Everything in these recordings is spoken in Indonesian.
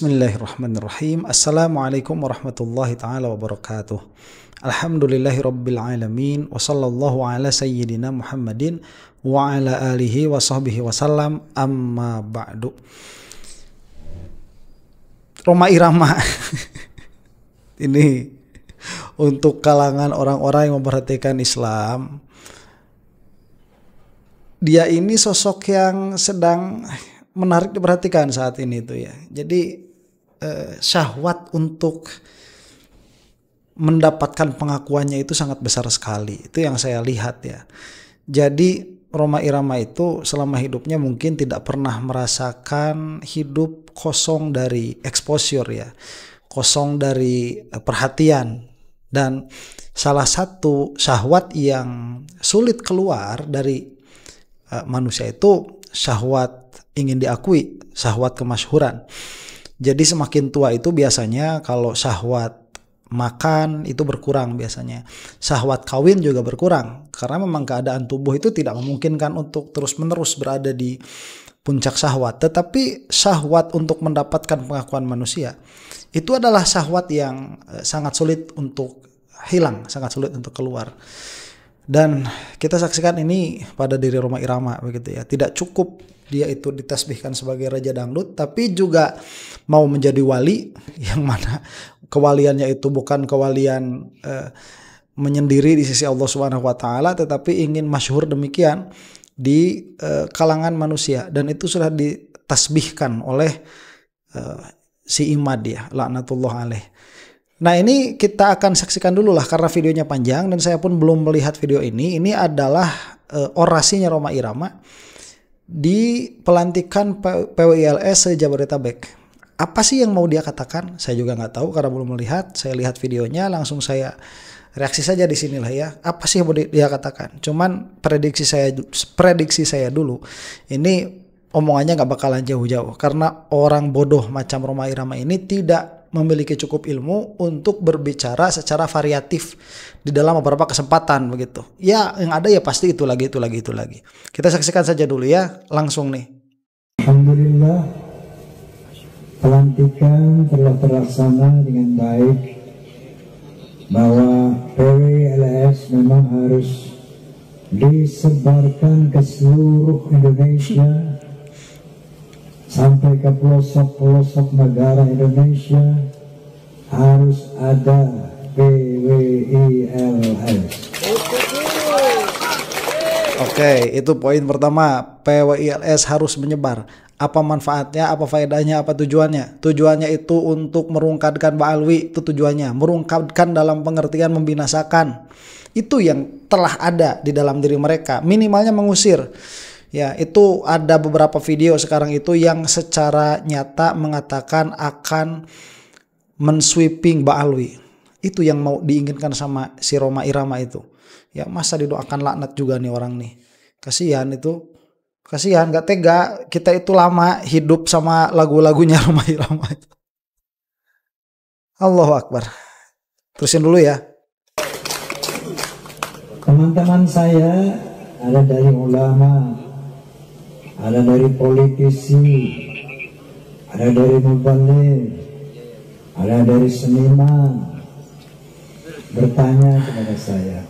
Bismillahirrahmanirrahim. Assalamualaikum warahmatullahi ta'ala wabarakatuh. Alhamdulillahi rabbil alamin. Wa sallallahu ala sayyidina Muhammadin wa ala alihi wa sahbihi wasallam. Amma ba'du. Rhoma Irama ini untuk kalangan orang-orang yang memperhatikan Islam. Dia ini sosok yang sedang menarik diperhatikan saat ini tuh ya. Jadi syahwat untuk mendapatkan pengakuannya itu sangat besar sekali. Itu yang saya lihat ya. Jadi Rhoma Irama itu selama hidupnya mungkin tidak pernah merasakan hidup kosong dari exposure ya. Kosong dari perhatian. Dan salah satu syahwat yang sulit keluar dari manusia itu syahwat ingin diakui, syahwat kemasyhuran. Jadi semakin tua itu biasanya kalau syahwat makan itu berkurang biasanya. Syahwat kawin juga berkurang karena memang keadaan tubuh itu tidak memungkinkan untuk terus-menerus berada di puncak syahwat. Tetapi syahwat untuk mendapatkan pengakuan manusia itu adalah syahwat yang sangat sulit untuk hilang, sangat sulit untuk keluar. Dan kita saksikan ini pada diri Rhoma Irama begitu ya. Tidak cukup dia itu ditasbihkan sebagai raja dangdut, tapi juga mau menjadi wali yang mana kewaliannya itu bukan kewalian menyendiri di sisi Allah Subhanahu wa taala, tetapi ingin masyhur demikian di kalangan manusia, dan itu sudah ditasbihkan oleh si Imad ya, laknatullah alaih. Nah, ini kita akan saksikan dulu lah karena videonya panjang dan saya pun belum melihat video ini. Ini adalah orasinya Rhoma Irama di pelantikan PWILS se-Jabodetabek. Apa sih yang mau dia katakan? Saya juga nggak tahu karena belum melihat. Saya lihat videonya langsung saya reaksi saja di sinilah ya. Apa sih yang mau dia katakan? Cuman prediksi saya dulu. Ini omongannya nggak bakalan jauh-jauh karena orang bodoh macam Rhoma Irama ini tidak memiliki cukup ilmu untuk berbicara secara variatif di dalam beberapa kesempatan begitu. Ya, yang ada ya pasti itu lagi. Kita saksikan saja dulu ya, langsung nih. Alhamdulillah, pelantikan telah terlaksana dengan baik, bahwa PWILS memang harus disebarkan ke seluruh Indonesia sampai ke pelosok-pelosok negara Indonesia. Harus ada PWILS. Oke, itu poin pertama. PWILS harus menyebar. Apa manfaatnya, apa faedahnya, apa tujuannya? Tujuannya itu untuk merungkadkan Ba'alwi, itu tujuannya. Merungkadkan dalam pengertian membinasakan. Itu yang telah ada di dalam diri mereka. Minimalnya mengusir. Ya, itu ada beberapa video sekarang itu yang secara nyata mengatakan akan mensweeping Ba'alwi. Itu yang mau diinginkan sama si Rhoma Irama itu. Ya, masa didoakan laknat juga nih orang nih. Kasihan itu. Kasihan, gak tega. Kita itu lama hidup sama lagu-lagunya Rhoma Irama itu. Allahu Akbar. Terusin dulu ya. Teman-teman saya ada dari ulama, ada dari politisi, ada dari mubaligh, ada dari seniman, bertanya kepada saya,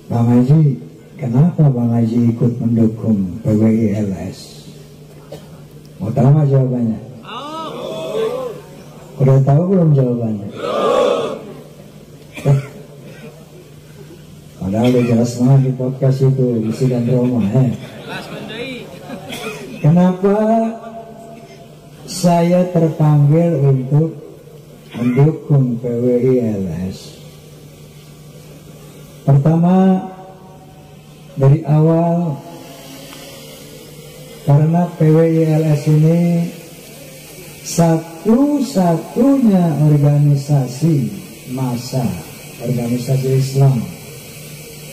Bang Haji, kenapa Bang Haji ikut mendukung PWILS? Mau tahu nggak jawabannya? Udah tahu belum jawabannya? Padahal udah jelas banget di podcast itu, isi dan Rhoma Kenapa saya terpanggil untuk mendukung PWILS? Pertama, dari awal, karena PWILS ini satu-satunya organisasi massa, organisasi Islam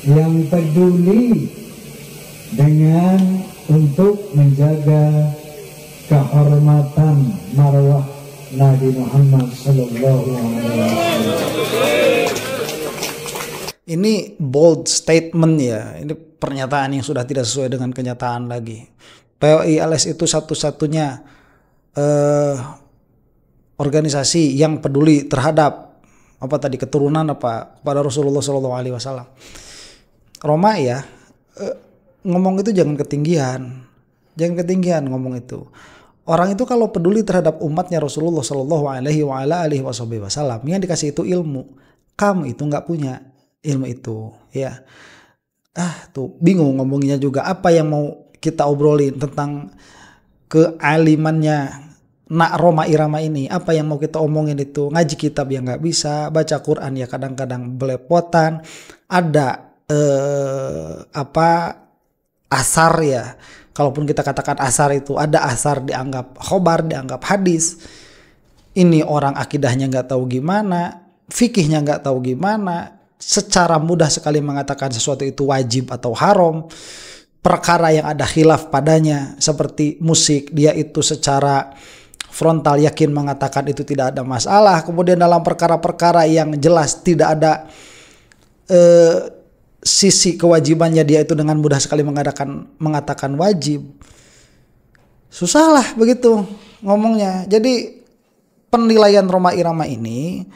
yang peduli dengan untuk menjaga kehormatan marwah Nabi Muhammad sallallahu alaihi wasallam. Ini bold statement ya, ini pernyataan yang sudah tidak sesuai dengan kenyataan lagi. PWILS itu satu-satunya organisasi yang peduli terhadap apa tadi keturunan apa kepada Rasulullah SAW. Roma ya, ngomong itu jangan ketinggian ngomong itu. Orang itu kalau peduli terhadap umatnya Rasulullah SAW, yang dikasih itu ilmu. Kamu itu nggak punya ilmu itu, ya. Tuh bingung ngomongnya juga. Apa yang mau kita obrolin tentang kealimannya nak Roma Irama ini? Apa yang mau kita omongin itu? Ngaji kitab ya nggak bisa, baca Quran ya kadang-kadang belepotan. Ada asar ya. Kalaupun kita katakan asar itu ada asar dianggap khobar, dianggap hadis. Ini orang akidahnya nggak tahu gimana, fikihnya nggak tahu gimana. Secara mudah sekali mengatakan sesuatu itu wajib atau haram. Perkara yang ada khilaf padanya seperti musik, dia itu secara frontal yakin mengatakan itu tidak ada masalah. Kemudian dalam perkara-perkara yang jelas tidak ada sisi kewajibannya, dia itu dengan mudah sekali mengatakan wajib. Susah lah begitu ngomongnya. Jadi penilaian Roma Irama ini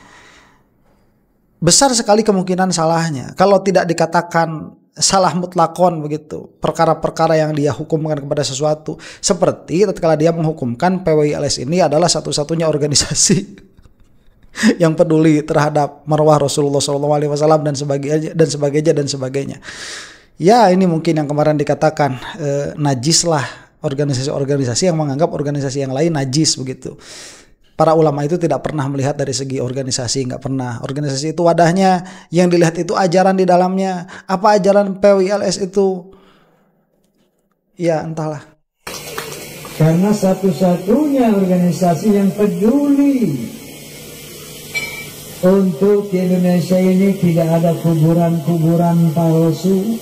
besar sekali kemungkinan salahnya. Kalau tidak dikatakan salah mutlakon begitu. Perkara-perkara yang dia hukumkan kepada sesuatu. Seperti tatkala dia menghukumkan PWILS ini adalah satu-satunya organisasi yang peduli terhadap marwah Rasulullah SAW dan sebagainya. Ya ini mungkin yang kemarin dikatakan najis lah, organisasi-organisasi yang menganggap organisasi yang lain najis begitu. Para ulama itu tidak pernah melihat dari segi organisasi, nggak pernah. Organisasi itu wadahnya, yang dilihat itu ajaran di dalamnya. Apa ajaran PWILS itu? Ya entahlah. Karena satu-satunya organisasi yang peduli untuk di Indonesia ini tidak ada kuburan-kuburan palsu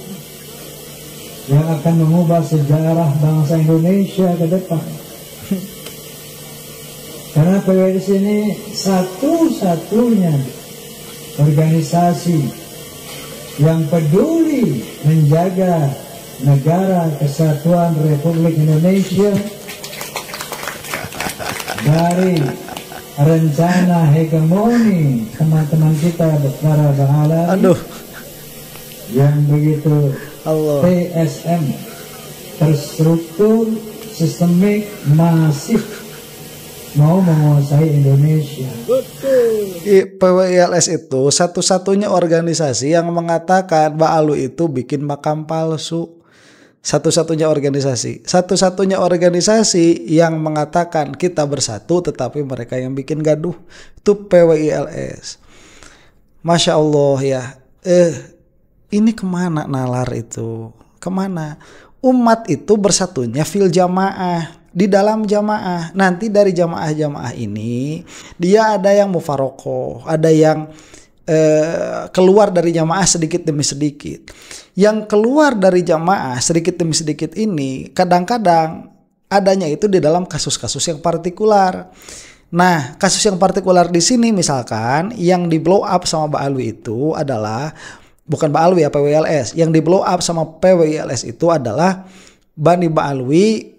yang akan mengubah sejarah bangsa Indonesia ke depan. Karena PWILS ini satu-satunya organisasi yang peduli menjaga negara kesatuan Republik Indonesia dari rencana hegemoni teman-teman kita para bahala yang begitu TSM, terstruktur, sistemik, masif, mau menguasai Indonesia. PWILS itu satu-satunya organisasi yang mengatakan Mbak Alu itu bikin makam palsu. Satu-satunya organisasi yang mengatakan kita bersatu tetapi mereka yang bikin gaduh. Itu PWILS. Masya Allah ya. Ini kemana nalar itu? Kemana? Umat itu bersatunya fil jamaah, di dalam jamaah. Nanti dari jamaah-jamaah ini dia ada yang mufarokoh, ada yang keluar dari jamaah sedikit demi sedikit. Yang keluar dari jamaah sedikit demi sedikit ini kadang-kadang adanya itu di dalam kasus-kasus yang partikular. Nah, kasus yang partikular di sini misalkan yang di blow up sama Mbak Alwi itu adalah bukan Mbak Alwi ya, PWILS. Yang di blow up sama PWILS itu adalah Bani Mbak Alwi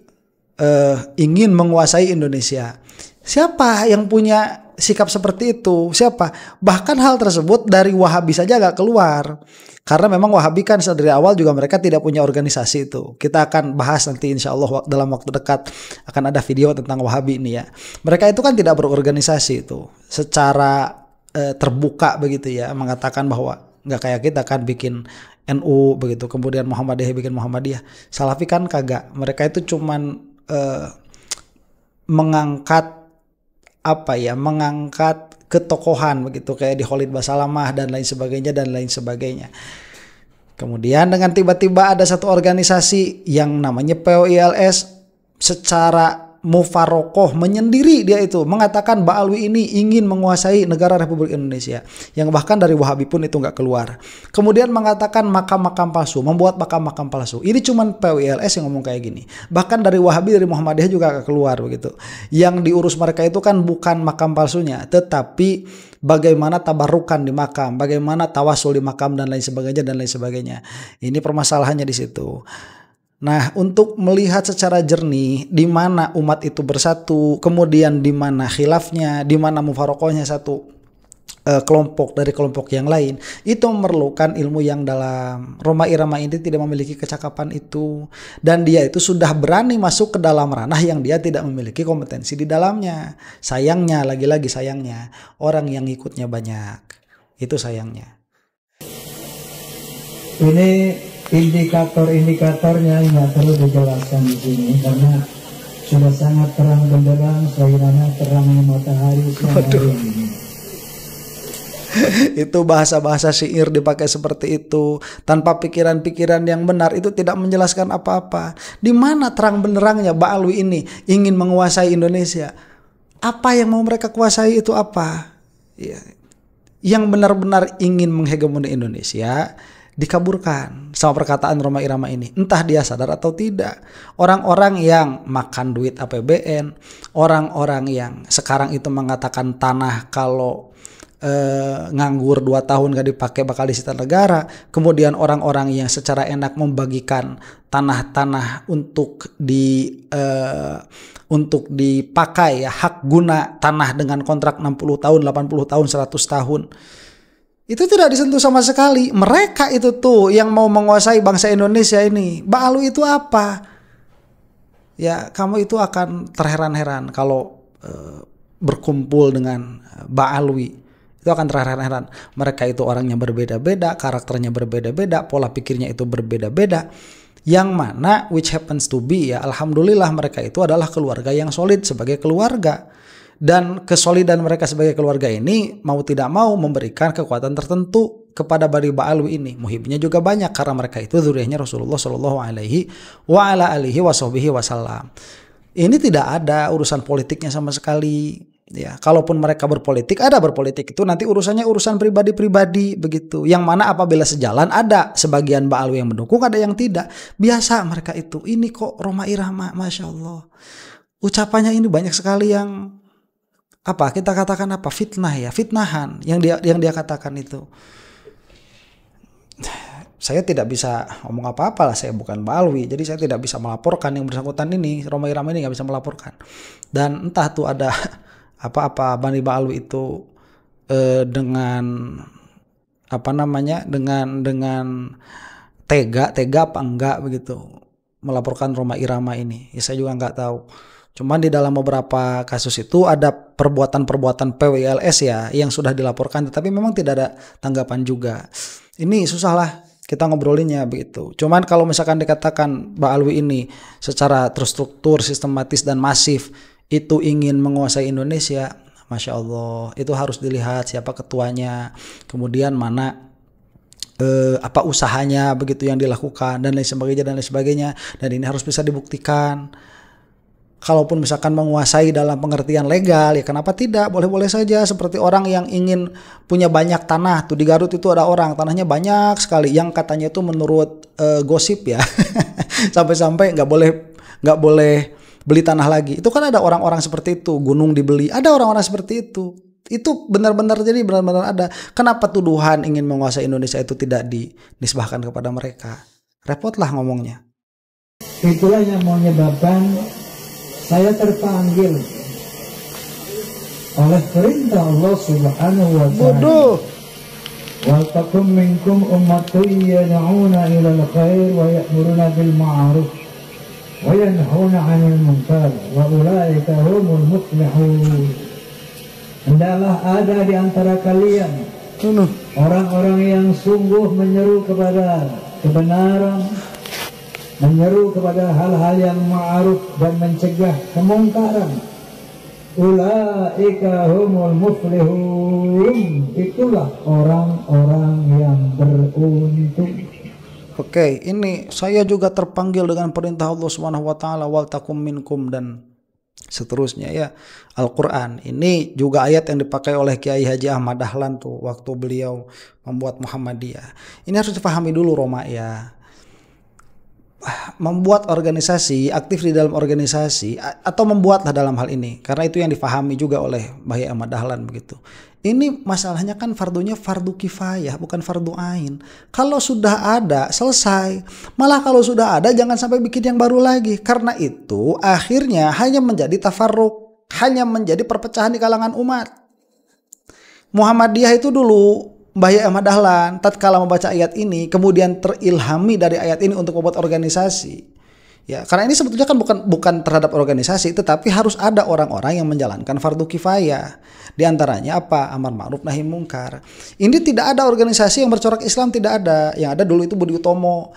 ingin menguasai Indonesia. Siapa yang punya sikap seperti itu? Siapa? Bahkan hal tersebut dari Wahabi saja gak keluar. Karena memang Wahabi kan dari awal juga mereka tidak punya organisasi itu. Kita akan bahas nanti insya Allah dalam waktu dekat akan ada video tentang Wahabi ini ya. Mereka itu kan tidak berorganisasi itu secara terbuka begitu ya, mengatakan bahwa nggak kayak kita kan bikin NU begitu, kemudian Muhammadiyah bikin Muhammadiyah. Salafi kan kagak. Mereka itu cuman mengangkat mengangkat ketokohan begitu kayak di Khalid Basalamah dan lain sebagainya. Kemudian dengan tiba-tiba ada satu organisasi yang namanya PWILS secara mufarokoh menyendiri, dia itu mengatakan Mbak Alwi ini ingin menguasai negara Republik Indonesia, yang bahkan dari Wahabi pun itu nggak keluar. Kemudian mengatakan makam-makam palsu, membuat makam-makam palsu. Ini cuman PWILS yang ngomong kayak gini. Bahkan dari Wahabi, dari Muhammadiyah juga nggak keluar begitu. Yang diurus mereka itu kan bukan makam palsunya, tetapi bagaimana tabarukan di makam, bagaimana tawasul di makam dan lain sebagainya. Ini permasalahannya di situ. Nah, untuk melihat secara jernih di mana umat itu bersatu, kemudian di mana khilafnya, di mana mufarokohnya satu kelompok dari kelompok yang lain, itu memerlukan ilmu yang dalam. Roma Irama ini tidak memiliki kecakapan itu, dan dia itu sudah berani masuk ke dalam ranah yang dia tidak memiliki kompetensi di dalamnya. Sayangnya, lagi-lagi sayangnya, orang yang ikutnya banyak. Itu sayangnya. Ini indikator-indikatornya nggak perlu dijelaskan di sini karena sudah sangat terang benderang sebagaimana terangnya matahari siang hari ini. Itu bahasa-bahasa syair dipakai seperti itu tanpa pikiran-pikiran yang benar, itu tidak menjelaskan apa-apa. Di mana terang benderangnya Ba'alwi ini ingin menguasai Indonesia? Apa yang mau mereka kuasai itu apa? Ya. Yang benar-benar ingin menghegemoni Indonesia dikaburkan sama perkataan Roma Irama ini, entah dia sadar atau tidak. Orang-orang yang makan duit APBN, orang-orang yang sekarang itu mengatakan tanah kalau nganggur 2 tahun gak dipakai bakal disita negara, kemudian orang-orang yang secara enak membagikan tanah-tanah untuk dipakai ya, hak guna tanah dengan kontrak 60 tahun, 80 tahun, 100 tahun. Itu tidak disentuh sama sekali. Mereka itu tuh yang mau menguasai bangsa Indonesia ini. Ba'alwi itu apa? Ya, kamu itu akan terheran-heran kalau berkumpul dengan Ba'alwi. Itu akan terheran-heran. Mereka itu orangnya berbeda-beda, karakternya berbeda-beda, pola pikirnya itu berbeda-beda. Yang mana which happens to be ya, alhamdulillah mereka itu adalah keluarga yang solid sebagai keluarga. Dan kesolidan mereka sebagai keluarga ini mau tidak mau memberikan kekuatan tertentu kepada Bani Ba'alwi ini. Muhibnya juga banyak karena mereka itu dzurriyyahnya Rasulullah Shallallahu Alaihi Wasallam. Ini tidak ada urusan politiknya sama sekali. Ya, kalaupun mereka berpolitik, ada berpolitik itu nanti urusannya urusan pribadi-pribadi begitu. Yang mana apabila sejalan ada sebagian Ba'alwi yang mendukung, ada yang tidak. Biasa mereka itu. Ini kok Roma Irama, masya Allah. Ucapannya ini banyak sekali yang apa kita katakan apa fitnah ya, fitnahan yang dia katakan itu. Saya tidak bisa ngomong apa-apa lah, saya bukan Ba'alwi, jadi saya tidak bisa melaporkan yang bersangkutan ini. Roma Irama ini nggak bisa melaporkan. Dan entah tuh ada apa-apa Bani Ba'alwi itu dengan apa namanya dengan tega apa enggak begitu melaporkan Roma Irama ini. Ya saya juga nggak tahu. Cuman di dalam beberapa kasus itu ada perbuatan-perbuatan PWLS ya yang sudah dilaporkan, tetapi memang tidak ada tanggapan juga. Ini susah lah kita ngobrolinnya begitu. Cuman kalau misalkan dikatakan Ba'alwi ini secara terstruktur, sistematis dan masif itu ingin menguasai Indonesia, masya Allah, itu harus dilihat siapa ketuanya, kemudian mana apa usahanya begitu yang dilakukan dan lain sebagainya, dan ini harus bisa dibuktikan. Kalaupun misalkan menguasai dalam pengertian legal, ya kenapa tidak, boleh-boleh saja. Seperti orang yang ingin punya banyak tanah, tuh di Garut itu ada orang tanahnya banyak sekali, yang katanya itu menurut gosip ya, sampai-sampai nggak boleh beli tanah lagi. Itu kan ada orang-orang seperti itu, gunung dibeli, ada orang-orang seperti itu. Itu benar-benar ada. Kenapa tuduhan ingin menguasai Indonesia itu tidak dinisbahkan kepada mereka? Repotlah ngomongnya. Itulah yang menyebabkan saya terpanggil oleh perintah Allah Subhanahu wa ta'ala. Wal takum minkum ummatun yad'una ilal khair wa ya'muruna bil ma'ruf wa yanhauna 'anil munkar wa ulaika humul muflihun. Hendaklah ada di antara kalian orang-orang yang sungguh menyeru kepada kebenaran, menyeru kepada hal-hal yang ma'ruf dan mencegah kemungkaran. Ulaika humul muflihun. Itulah orang-orang yang beruntung. Oke, ini saya juga terpanggil dengan perintah Allah Subhanahu wa taala, wal takum minkum, dan seterusnya ya. Al-Qur'an ini juga ayat yang dipakai oleh Kiai Haji Ahmad Dahlan tuh waktu beliau membuat Muhammadiyah. Ini harus dipahami dulu Roma ya. Membuat organisasi, aktif di dalam organisasi, atau membuatlah dalam hal ini, karena itu yang difahami juga oleh Bahi Ahmad Dahlan begitu. Ini masalahnya kan fardunya fardu kifayah, bukan fardu ain. Kalau sudah ada, selesai. Malah kalau sudah ada, jangan sampai bikin yang baru lagi. Karena itu akhirnya hanya menjadi tafarruq, hanya menjadi perpecahan di kalangan umat. Muhammadiyah itu dulu, Mbah Yai Ahmad Dahlan, tatkala membaca ayat ini, kemudian terilhami dari ayat ini untuk membuat organisasi. Ya, karena ini sebetulnya kan bukan terhadap organisasi, tetapi harus ada orang-orang yang menjalankan fardu kifayah. Di antaranya apa? Amar ma'ruf nahi mungkar. Ini tidak ada organisasi yang bercorak Islam, tidak ada. Yang ada dulu itu Budi Utomo.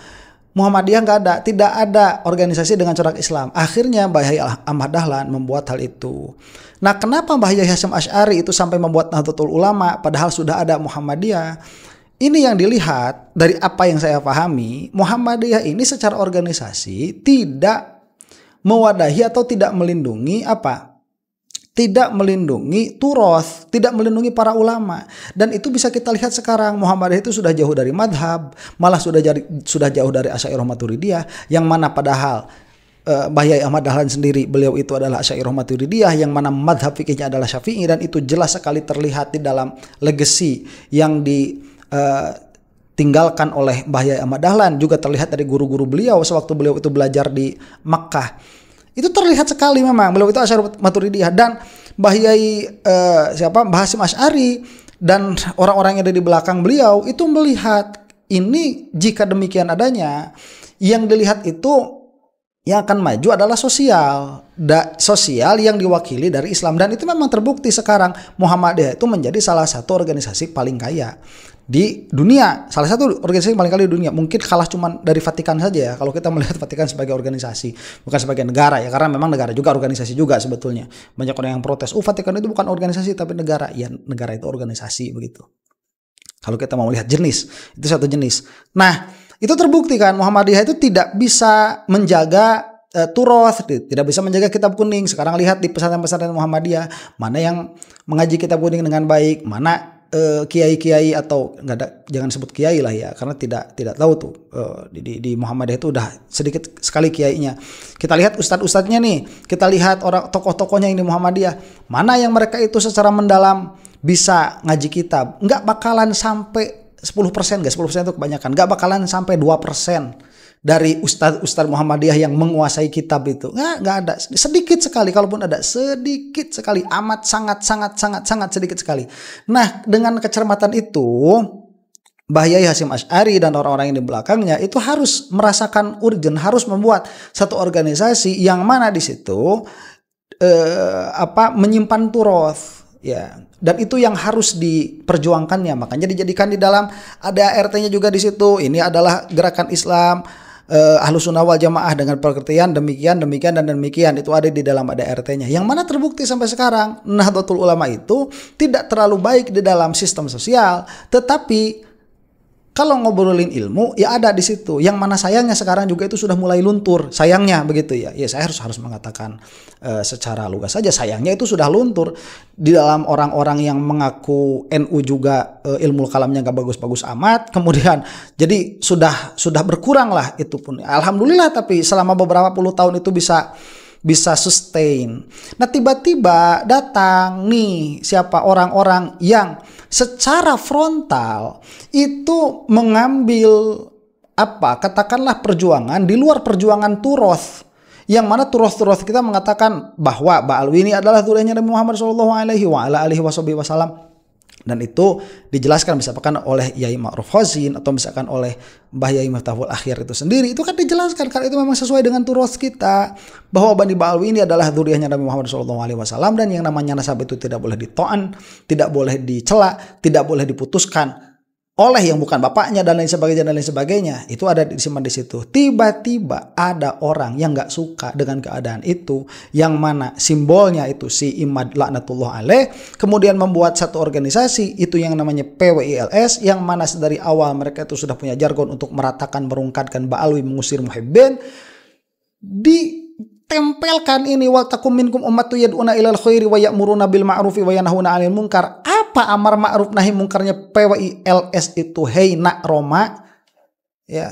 Muhammadiyah nggak ada, tidak ada organisasi dengan corak Islam. Akhirnya Mbah Yai Ahmad Dahlan membuat hal itu. Nah, kenapa Mbah Yai Hasyim Asy'ari itu sampai membuat Nahdlatul Ulama padahal sudah ada Muhammadiyah? Ini yang dilihat dari apa yang saya pahami, Muhammadiyah ini secara organisasi tidak mewadahi atau tidak melindungi apa? Tidak melindungi turoth, tidak melindungi para ulama. Dan itu bisa kita lihat sekarang, Muhammadiyah itu sudah jauh dari madhab, malah sudah jauh dari Asy'ariyah Maturidiyah, yang mana padahal Mbah Yai Ahmad Dahlan sendiri, beliau itu adalah Asy'ariyah Maturidiyah, yang mana madhab fikihnya adalah Syafi'i, dan itu jelas sekali terlihat di dalam legacy yang tinggalkan oleh Mbah Yai Ahmad Dahlan, juga terlihat dari guru-guru beliau sewaktu beliau itu belajar di Makkah. Itu terlihat sekali memang beliau itu Asy'ariyah Maturidiyah, dan Mbah Yai Mbah Hasyim Asy'ari dan orang-orang yang ada di belakang beliau itu melihat ini, jika demikian adanya, yang dilihat itu yang akan maju adalah sosial yang diwakili dari Islam, dan itu memang terbukti sekarang Muhammadiyah itu menjadi salah satu organisasi paling kaya di dunia, salah satu organisasi paling kaya di dunia. Mungkin kalah cuman dari Vatikan saja ya, kalau kita melihat Vatikan sebagai organisasi, bukan sebagai negara ya, karena memang negara juga organisasi juga sebetulnya. Banyak orang yang protes, Vatikan itu bukan organisasi tapi negara. Ya, negara itu organisasi begitu. Kalau kita mau melihat jenis, itu satu jenis. Nah, itu terbukti kan Muhammadiyah itu tidak bisa menjaga turoth, tidak bisa menjaga kitab kuning. Sekarang lihat di pesantren-pesantren Muhammadiyah, mana yang mengaji kitab kuning dengan baik, mana kiai-kiai atau enggak ada, jangan sebut kiai lah ya, karena tidak tahu tuh di Muhammadiyah itu udah sedikit sekali kiainya. Kita lihat ustadz-ustadznya nih, kita lihat orang tokoh-tokohnya ini Muhammadiyah, mana yang mereka itu secara mendalam bisa ngaji kitab, nggak bakalan sampai 10%, guys, 10% itu kebanyakan. Nggak bakalan sampai 2% dari ustadz Muhammadiyah yang menguasai kitab itu. Nggak ada. Sedikit sekali, kalaupun ada, sedikit sekali. Amat sangat sedikit sekali. Nah, dengan kecermatan itu, Mbah Yai Hasyim Asy'ari dan orang-orang yang di belakangnya itu harus merasakan urgen, harus membuat satu organisasi yang mana di situ menyimpan turoth. Ya, dan itu yang harus diperjuangkannya, makanya dijadikan di dalam ada RT-nya juga di situ. Ini adalah gerakan Islam Ahlus Sunnah wal Jamaah dengan pengertian demikian dan demikian, itu ada di dalam ada RT-nya. Yang mana terbukti sampai sekarang Nahdlatul Ulama itu tidak terlalu baik di dalam sistem sosial, tetapi kalau ngobrolin ilmu ya ada di situ. Yang mana sayangnya sekarang juga itu sudah mulai luntur. Sayangnya begitu ya. Ya, saya harus mengatakan secara lugas saja, sayangnya itu sudah luntur di dalam orang-orang yang mengaku NU juga ilmu kalamnya gak bagus-bagus amat. Kemudian jadi sudah berkurang lah itu pun. Alhamdulillah, tapi selama beberapa puluh tahun itu bisa sustain. Nah, tiba-tiba datang nih siapa orang-orang yang secara frontal itu mengambil katakanlah perjuangan di luar perjuangan turoth, yang mana turoth kita mengatakan bahwa Ba'alwi ini adalah zuriyahnya Nabi Muhammad SAW. Dan itu dijelaskan misalkan oleh Yai Ma'ruf Khazin atau misalkan oleh Mbah Yai Miftahul Akhir itu sendiri. Itu kan dijelaskan karena itu memang sesuai dengan turoth kita, bahwa Bani Ba'alwi ini adalah dzurriyyahnya Nabi Muhammad SAW, dan yang namanya nasab itu tidak boleh ditoan, tidak boleh dicela, tidak boleh diputuskan oleh yang bukan bapaknya dan lain sebagainya. Itu ada disimpan di situ. Tiba-tiba ada orang yang nggak suka dengan keadaan itu, yang mana simbolnya itu si Imad laknatullah alaih, kemudian membuat satu organisasi itu yang namanya PWILS, yang mana dari awal mereka itu sudah punya jargon untuk meratakan, merungkatkan Ba'alwi, mengusir muhibbin. Ditempelkan ini wal takum minkum ummatun yad'una ilal khairi wa ya'muruna bil ma'rufi wa yanhauna 'anil munkar. Apa amar ma'ruf nahi munkarnya PWILS itu? Hei nak Roma, ya,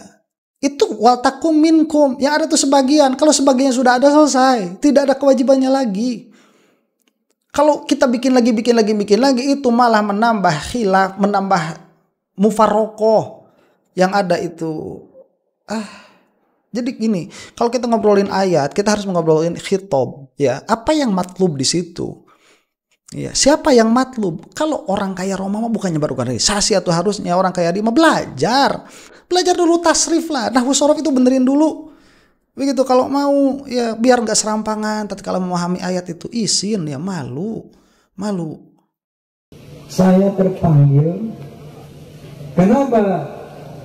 itu wal takum minkum, yang ada tuh sebagian. Kalau sebagian sudah ada, selesai, tidak ada kewajibannya lagi. Kalau kita bikin lagi itu malah menambah khilaf, menambah mufarokoh yang ada itu. Jadi gini, kalau kita ngobrolin ayat, kita harus ngobrolin khitab, ya. Apa yang matlub di situ? Ya, siapa yang matlub? Kalau orang kaya Roma mah bukannya baru organisasi atau harusnya orang kaya dia mah belajar dulu tasrif lah. Nahwu shorof itu benerin dulu. Begitu kalau mau ya biar nggak serampangan. Tapi kalau memahami ayat itu izin ya malu. Saya terpanggil. Kenapa?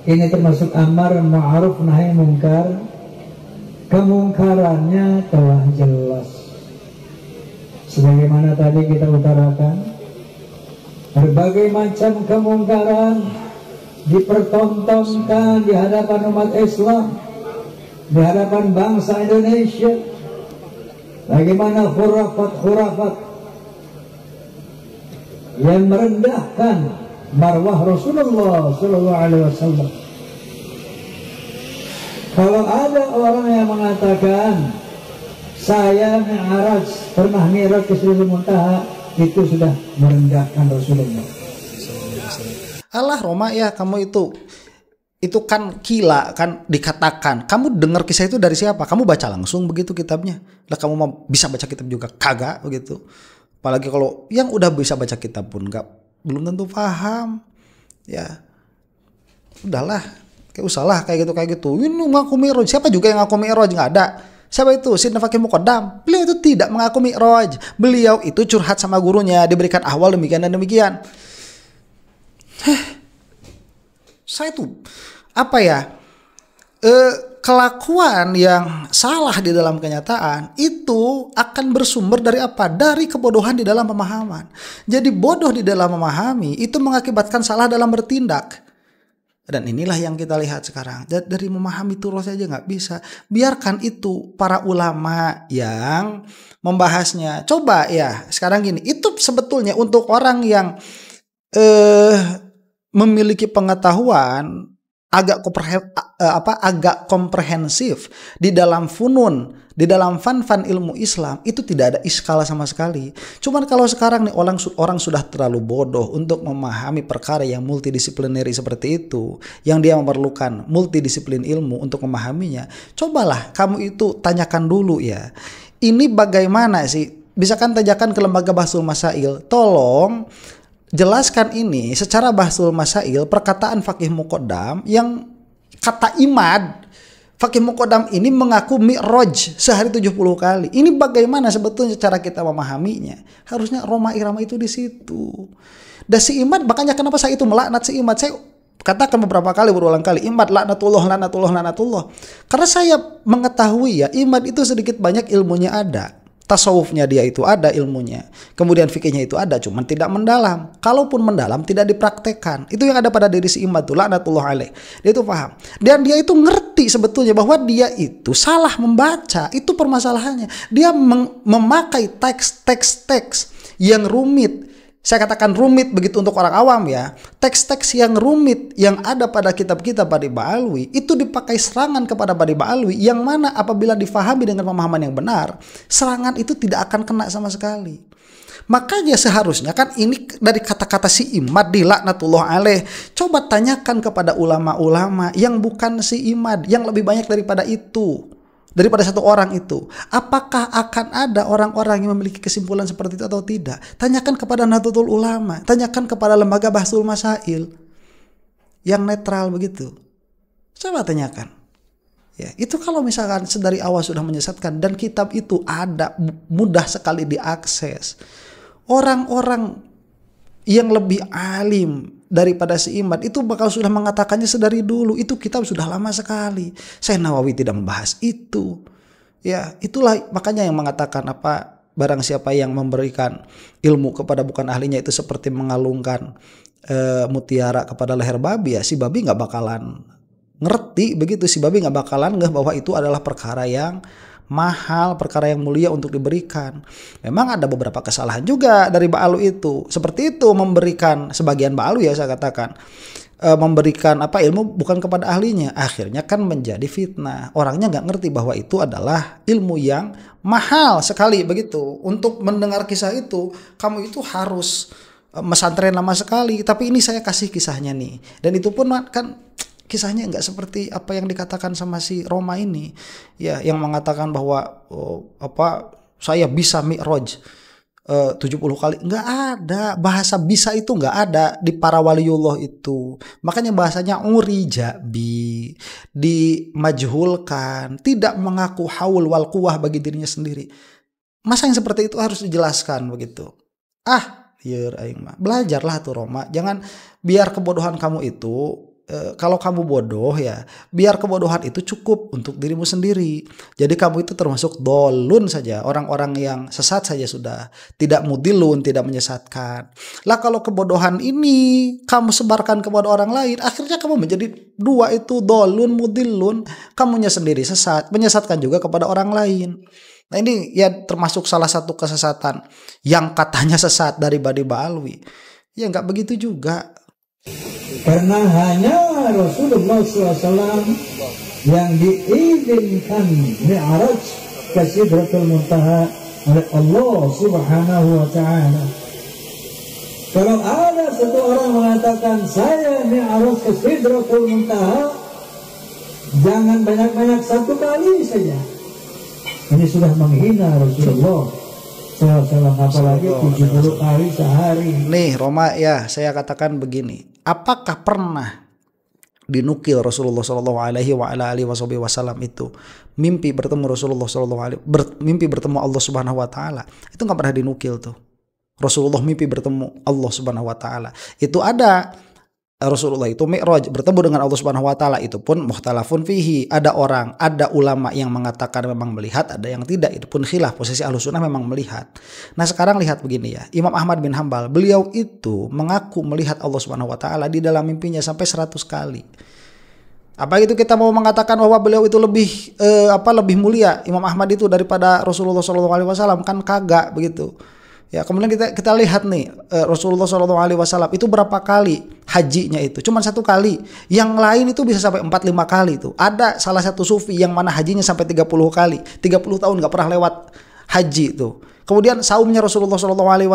Ini termasuk amar ma'ruf nahi mungkar. Kemungkarannya telah jelas. Sebagaimana tadi kita utarakan, berbagai macam kemungkaran dipertontonkan di hadapan umat Islam, di hadapan bangsa Indonesia. Bagaimana khurafat yang merendahkan marwah Rasulullah Sallallahu Alaihi Wasallam. Kalau ada orang yang mengatakan saya pernah mi'raj ke Sidratul Muntaha, itu sudah merendahkan Rasulullah. Allah Roma ya kamu itu kan gila kan dikatakan. Kamu dengar kisah itu dari siapa? Kamu baca langsung begitu kitabnya. Lah kamu mau bisa baca kitab juga kagak begitu. Apalagi kalau yang udah bisa baca kitab pun belum tentu paham. Ya. Udahlah, usahlah kayak gitu. Ini ngaku mi'raj. Siapa juga yang ngaku mi'raj? Enggak ada. Siapa itu? Sidna Fakih Muqaddam. Beliau itu tidak mengaku mi'raj. Beliau itu curhat sama gurunya, diberikan ahwal demikian dan demikian. Saya tuh kelakuan yang salah di dalam kenyataan itu akan bersumber dari apa? Dari kebodohan di dalam pemahaman. Jadi bodoh di dalam memahami itu mengakibatkan salah dalam bertindak. Dan inilah yang kita lihat sekarang. Dari memahami turun saja nggak bisa. Biarkan itu para ulama yang membahasnya. Coba ya sekarang gini. Itu sebetulnya untuk orang yang memiliki pengetahuan agak komprehensif di dalam funun, di dalam fan ilmu Islam, itu tidak ada iskala sama sekali. Cuman kalau sekarang nih orang sudah terlalu bodoh untuk memahami perkara yang multidisipliner seperti itu, yang dia memerlukan multidisiplin ilmu untuk memahaminya. Cobalah kamu itu tanyakan dulu ya. Ini bagaimana sih? Bisa kan tanyakan ke lembaga Bahsul Masail, tolong jelaskan ini secara Bahsul Masail perkataan Fakih Muqaddam yang kata imad. Fakih Muqaddam ini mengaku mi'raj sehari 70 kali. Ini bagaimana sebetulnya cara kita memahaminya? Harusnya Roma Irama itu di situ. Dan si imad, makanya kenapa saya itu melaknat si imad. Saya katakan beberapa kali, berulang kali, imad laknatullah. Karena saya mengetahui ya, imad itu sedikit banyak ilmunya ada. Tasawufnya dia itu ada ilmunya. Kemudian fikihnya itu ada, cuman tidak mendalam. Kalaupun mendalam tidak dipraktekkan. Itu yang ada pada diri si imad itu, laknatullah alaih. Dia itu paham. Dan dia itu ngerti sebetulnya bahwa dia itu salah membaca. Itu permasalahannya. Dia memakai teks-teks yang rumit. Saya katakan rumit begitu untuk orang awam ya. Teks-teks yang rumit yang ada pada kitab-kitab Bani Ba'alwi itu dipakai serangan kepada Bani Ba'alwi, yang mana apabila difahami dengan pemahaman yang benar, serangan itu tidak akan kena sama sekali. Makanya seharusnya kan ini dari kata-kata si imad di laknatullah alaih, coba tanyakan kepada ulama-ulama yang bukan si imad, yang lebih banyak daripada itu. Daripada satu orang itu, apakah akan ada orang-orang yang memiliki kesimpulan seperti itu atau tidak? Tanyakan kepada Nahdlatul Ulama, tanyakan kepada lembaga Bahsul Masail yang netral begitu. Coba tanyakan. Ya, itu kalau misalkan sedari awal sudah menyesatkan dan kitab itu ada mudah sekali diakses. Orang-orang yang lebih alim daripada si imad itu bakal sudah mengatakannya sedari dulu. Itu kitab sudah lama sekali. Syekh Nawawi tidak membahas itu. Ya, itulah makanya yang mengatakan apa, barang siapa yang memberikan ilmu kepada bukan ahlinya itu seperti mengalungkan mutiara kepada leher babi, ya si babi nggak bakalan ngerti begitu. Si babi nggak bakalan ngeh bahwa itu adalah perkara yang mahal, perkara yang mulia untuk diberikan. Memang ada beberapa kesalahan juga dari Ba'alwi itu. Seperti itu memberikan sebagian Ba'alwi ya saya katakan. memberikan ilmu bukan kepada ahlinya, akhirnya kan menjadi fitnah. Orangnya nggak ngerti bahwa itu adalah ilmu yang mahal sekali begitu. Untuk mendengar kisah itu kamu itu harus pesantren lama sekali. Tapi ini saya kasih kisahnya nih, dan itu pun kan kisahnya nggak seperti apa yang dikatakan sama si Roma ini, ya, yang mengatakan bahwa saya bisa mi'raj 70 kali. Nggak ada bahasa bisa itu, nggak ada di para waliullah itu. Makanya bahasanya urijabi, dimajhulkan, tidak mengaku haul wal quwah bagi dirinya sendiri. Masa yang seperti itu harus dijelaskan begitu? Belajarlah tuh Roma. Jangan biar kebodohan kamu itu, kalau kamu bodoh ya, biar kebodohan itu cukup untuk dirimu sendiri. Jadi kamu itu termasuk dolun saja, orang-orang yang sesat saja sudah, tidak mudilun, tidak menyesatkan. Lah kalau kebodohan ini kamu sebarkan kepada orang lain, akhirnya kamu menjadi dua itu, dolun, mudilun. Kamunya sendiri sesat, menyesatkan juga kepada orang lain. Nah ini ya termasuk salah satu kesesatan yang katanya sesat dari Badi Ba'alwi. Ya nggak begitu juga. Karena hanya Rasulullah SAW yang diizinkan mi'raj ke Sidratul Muntaha oleh Allah Subhanahu wa Ta'ala. Kalau ada satu orang mengatakan saya mi'raj ke Sidratul Muntaha, jangan banyak-banyak, satu kali saja. Ini sudah menghina Rasulullah SAW, apalagi 70 kali sehari. Nih Roma, ya saya katakan begini. Apakah pernah dinukil Rasulullah SAW itu mimpi bertemu Rasulullah mimpi bertemu Allah Subhanahu Wa Taala? Itu nggak pernah dinukil tuh. Rasulullah mimpi bertemu Allah Subhanahu Wa Taala. Itu ada. Rasulullah itu mi'raj bertemu dengan Allah Subhanahu Wa Taala, itu pun mukhtalafun fihi. Ada ulama yang mengatakan memang melihat, ada yang tidak. Itu pun khilaf. Posisi Ahlus Sunnah memang melihat. Nah sekarang lihat begini ya, Imam Ahmad bin Hambal, beliau itu mengaku melihat Allah Subhanahu Wa Taala di dalam mimpinya sampai 100 kali. Apa itu kita mau mengatakan bahwa beliau itu lebih mulia Imam Ahmad itu daripada Rasulullah SAW? Kan kagak begitu. Ya, kemudian kita lihat nih, Rasulullah SAW itu berapa kali hajinya itu? Cuma 1 kali. Yang lain itu bisa sampai 4-5 kali tuh. Ada salah satu sufi yang mana hajinya sampai 30 kali. 30 tahun nggak pernah lewat haji tuh. Kemudian saumnya Rasulullah SAW,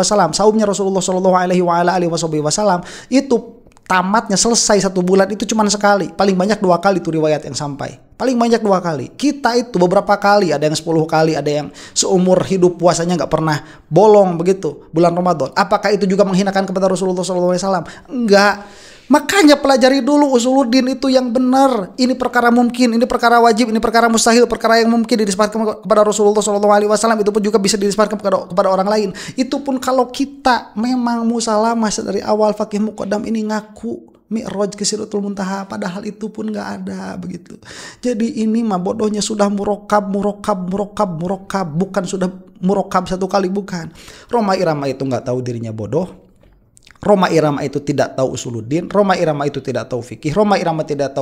itu tamatnya selesai 1 bulan itu cuma sekali. Paling banyak 2 kali tuh riwayat yang sampai. Paling banyak 2 kali. Kita itu beberapa kali, ada yang 10 kali, ada yang seumur hidup puasanya nggak pernah bolong begitu bulan Ramadan. Apakah itu juga menghinakan kepada Rasulullah SAW? Enggak. Makanya pelajari dulu usuluddin itu yang benar. Ini perkara mungkin, ini perkara wajib, ini perkara mustahil, perkara yang mungkin dinisbatkan kepada Rasulullah SAW, itu pun juga bisa dinisbatkan kepada orang lain. Itu pun kalau kita memang musalamah dari awal fakih muqaddam ini ngaku mi'raj ke Sidratul Muntaha, padahal itu pun nggak ada begitu. Jadi ini mah bodohnya sudah murokab, bukan sudah murokab 1 kali, bukan. Roma Irama itu nggak tahu dirinya bodoh. Roma Irama itu tidak tahu usuluddin, Roma Irama itu tidak tahu fikih, Roma Irama tidak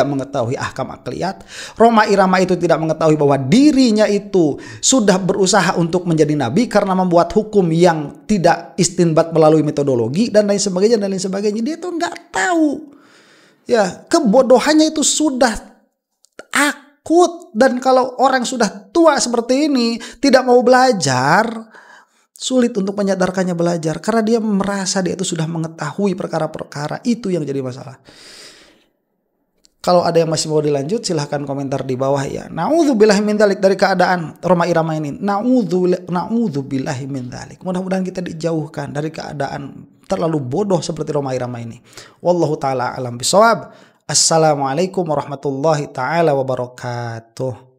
mengetahui ahkam akliyat, Roma Irama itu tidak mengetahui bahwa dirinya itu sudah berusaha untuk menjadi nabi karena membuat hukum yang tidak istinbat melalui metodologi dan lain sebagainya. Dia tuh nggak tahu. Ya, kebodohannya itu sudah akut, dan kalau orang sudah tua seperti ini tidak mau belajar, sulit untuk menyadarkannya belajar karena dia merasa dia itu sudah mengetahui perkara-perkara. Itu yang jadi masalah. Kalau ada yang masih mau dilanjut silahkan komentar di bawah ya. Na'udzubillahi min dzalik, dari keadaan Roma Irama ini. Na'udzubillahi min dzalik. Mudah-mudahan kita dijauhkan dari keadaan terlalu bodoh seperti Roma Irama ini. Wallahu taala alam bisawab. Assalamualaikum warahmatullahi taala wabarakatuh.